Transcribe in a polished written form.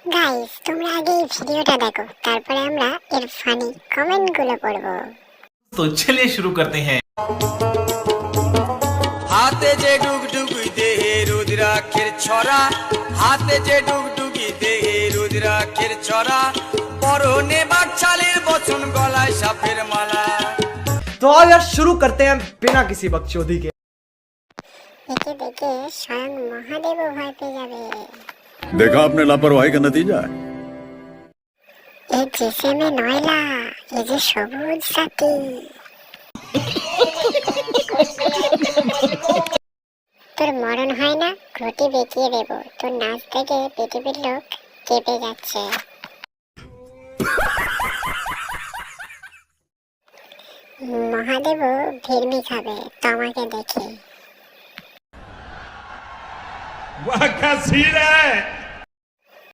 Guys তোমরা আগে এই ভিডিওটা দেখো, তারপরে আমরা এর ফানি কমেন্টগুলো পড়বো। तो चलिए शुरू करते हैं। হাতে যে ডুগডুগি দেহে রুদ্রাক্ষের ছড়া, হাতে যে ডুগডুগি দেহে রুদ্রাক্ষের ছড়া, পরনে বাকছালের বচন গলায় সাপের মালা। तो आओ यार शुरू करते हैं बिना किसी बकचोदी के। একে দেখে স্বয়ং মহাদেবও ভয় পেয়ে যাবে। देखा आपने लापरवाही का नतीजा है। এই জেসেমে নয়লা, এই যে সবুজ সাথী। তোর মরণ হয় না, ঘটি বেঁকিয়ে দেবো। তোর নাচ দেখে পৃথিবীর লোক কেঁপে যাচ্ছে। মহাদেবও ভিড়মি খাবে তোমাকে দেখে। वाह क्या सीन है।